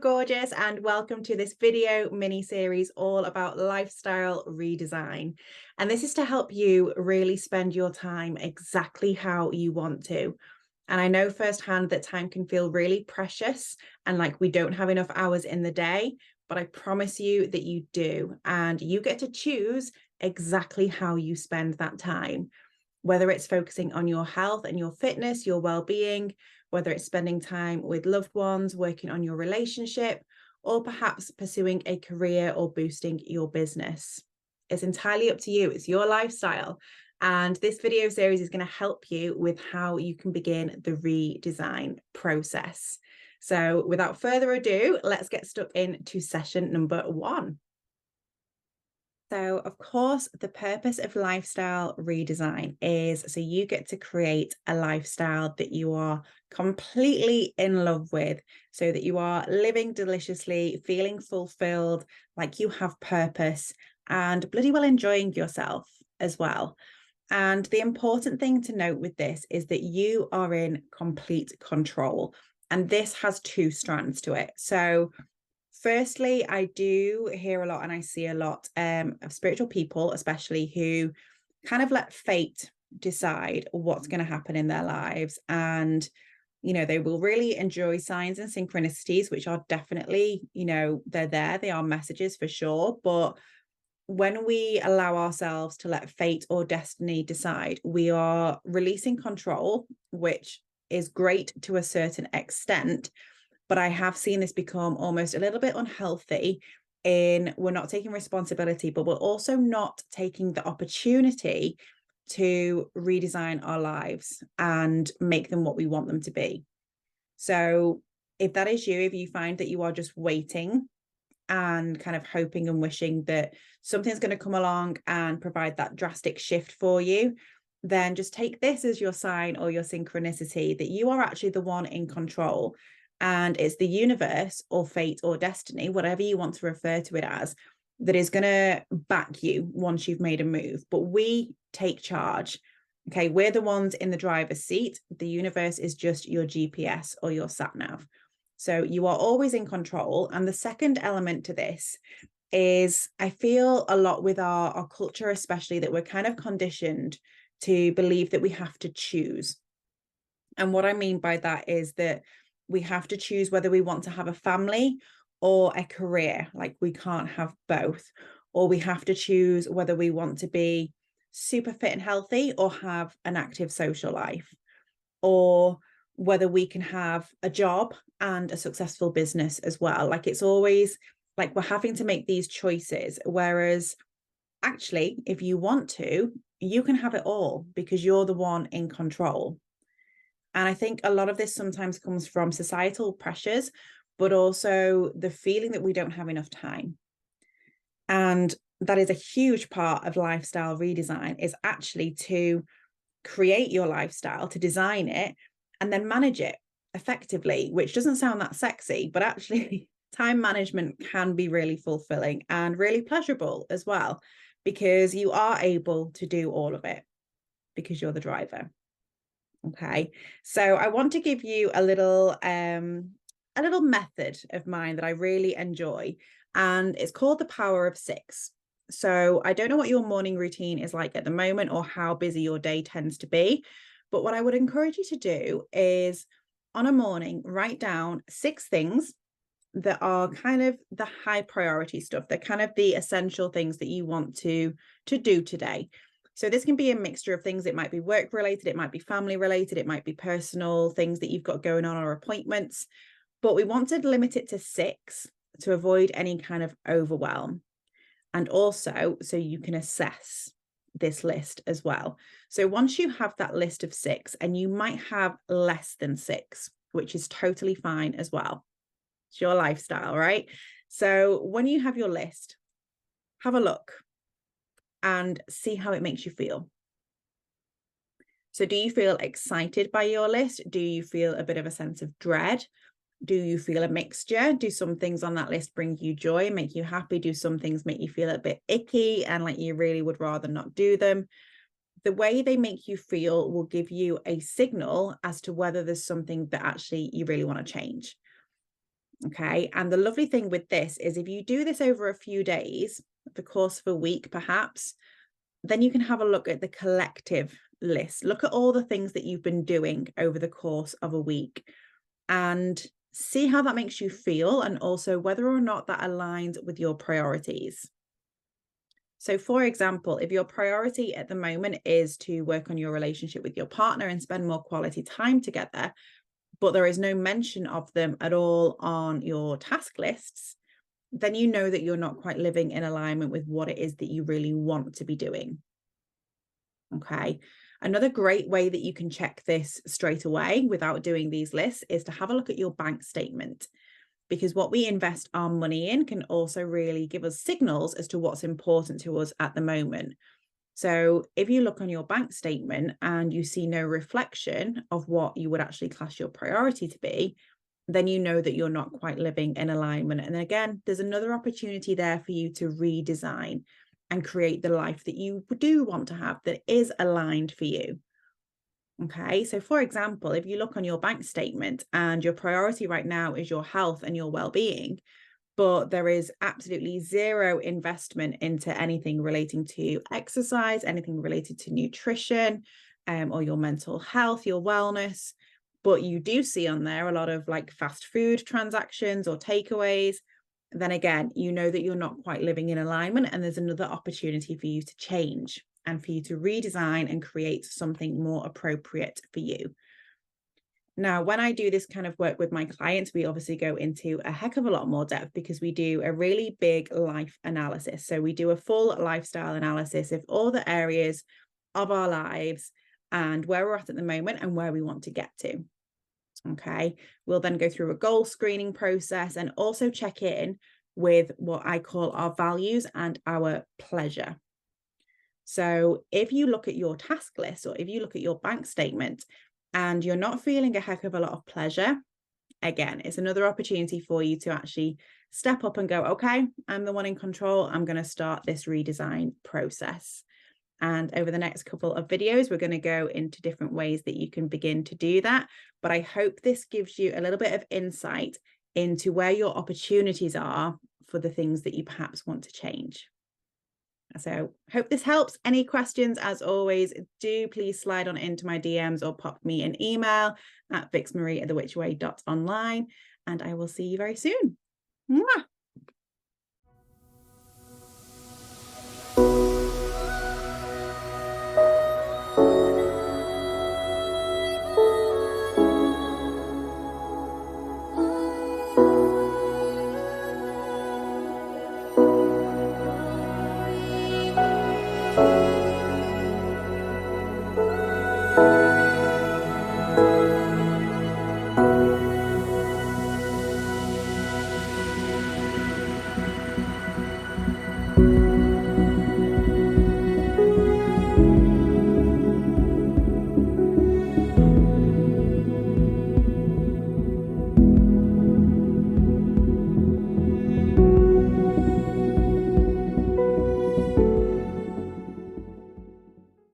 gorgeous, and welcome to this video mini series all about lifestyle redesign. And this is to help you really spend your time exactly how you want to. And I know firsthand that time can feel really precious and like we don't have enough hours in the day, but I promise you that you do. And you get to choose exactly how you spend that time, whether it's focusing on your health and your fitness, your well-being, whether it's spending time with loved ones, working on your relationship, or perhaps pursuing a career or boosting your business. It's entirely up to you. It's your lifestyle. And this video series is going to help you with how you can begin the redesign process. So without further ado, let's get stuck into session number 1. So, of course, the purpose of lifestyle redesign is so you get to create a lifestyle that you are completely in love with, so that you are living deliciously, feeling fulfilled, like you have purpose, and bloody well enjoying yourself as well. And the important thing to note with this is that you are in complete control. And this has 2 strands to it. So, firstly, I do hear a lot and I see a lot of spiritual people, especially, who kind of let fate decide what's going to happen in their lives. And, they will really enjoy signs and synchronicities, which are definitely, they're there. They are messages for sure. But when we allow ourselves to let fate or destiny decide, we are releasing control, which is great to a certain extent. But I have seen this become almost a little bit unhealthy in we're not taking responsibility, but we're also not taking the opportunity to redesign our lives and make them what we want them to be. So if that is you, if you find that you are just waiting and kind of hoping and wishing that something's going to come along and provide that drastic shift for you, then just take this as your sign or your synchronicity that you are actually the one in control. And it's the universe or fate or destiny, whatever you want to refer to it as, that is going to back you once you've made a move. But we take charge. Okay, we're the ones in the driver's seat. The universe is just your GPS or your sat nav. So you are always in control. And the second element to this is I feel a lot with our culture, especially, that we're kind of conditioned to believe that we have to choose. And what I mean by that is that we have to choose whether we want to have a family or a career. Like, we can't have both. Or we have to choose whether we want to be super fit and healthy or have an active social life, or whether we can have a job and a successful business as well. Like, it's always like we're having to make these choices. Whereas actually, if you want to, you can have it all because you're the one in control. And I think a lot of this sometimes comes from societal pressures, but also the feeling that we don't have enough time. And that is a huge part of lifestyle redesign, is actually to create your lifestyle, to design it, and then manage it effectively, which doesn't sound that sexy, but actually time management can be really fulfilling and really pleasurable as well, because you are able to do all of it because you're the driver. Okay, so I want to give you a little method of mine that I really enjoy, and it's called the power of 6. So I don't know what your morning routine is like at the moment or how busy your day tends to be, but what I would encourage you to do is, on a morning, write down 6 things that are kind of the high priority stuff. They're kind of the essential things that you want to do today. So this can be a mixture of things. It might be work related, it might be family related, it might be personal things that you've got going on or appointments. But we want to limit it to 6 to avoid any kind of overwhelm. And also so you can assess this list as well. So once you have that list of 6, and you might have less than 6, which is totally fine as well. It's your lifestyle, right? So when you have your list, have a look and see how it makes you feel. So do you feel excited by your list? Do you feel a bit of a sense of dread? Do you feel a mixture? Do some things on that list bring you joy, make you happy? Do some things make you feel a bit icky and like you really would rather not do them? The way they make you feel will give you a signal as to whether there's something that actually you really want to change. Okay. And the lovely thing with this is if you do this over a few days, the course of a week, perhaps, then you can have a look at the collective list. Look at all the things that you've been doing over the course of a week and see how that makes you feel, and also whether or not that aligns with your priorities. So, for example, if your priority at the moment is to work on your relationship with your partner and spend more quality time together, but there is no mention of them at all on your task lists, then you know that you're not quite living in alignment with what it is that you really want to be doing. Okay. Another great way that you can check this straight away without doing these lists is to have a look at your bank statement, because what we invest our money in can also really give us signals as to what's important to us at the moment. So if you look on your bank statement and you see no reflection of what you would actually class your priority to be, then you know that you're not quite living in alignment. And again, there's another opportunity there for you to redesign and create the life that you do want to have that is aligned for you. Okay, so for example, if you look on your bank statement and your priority right now is your health and your well-being, but there is absolutely zero investment into anything relating to exercise, anything related to nutrition, or your mental health, your wellness. But you do see on there a lot of like fast food transactions or takeaways. Then again, you know that you're not quite living in alignment, and there's another opportunity for you to change and for you to redesign and create something more appropriate for you. Now, when I do this kind of work with my clients, we obviously go into a heck of a lot more depth because we do a really big life analysis. So we do a full lifestyle analysis of all the areas of our lives and where we're at the moment and where we want to get to. Okay. We'll then go through a goal screening process and also check in with what I call our values and our pleasure. So if you look at your task list or if you look at your bank statement and you're not feeling a heck of a lot of pleasure, again, it's another opportunity for you to actually step up and go, okay, I'm the one in control. I'm going to start this redesign process. And over the next couple of videos, we're going to go into different ways that you can begin to do that. But I hope this gives you a little bit of insight into where your opportunities are for the things that you perhaps want to change. So hope this helps. Any questions, as always, do please slide on into my DMs or pop me an email at vixmarie@thewitchway.online, and I will see you very soon. Mwah!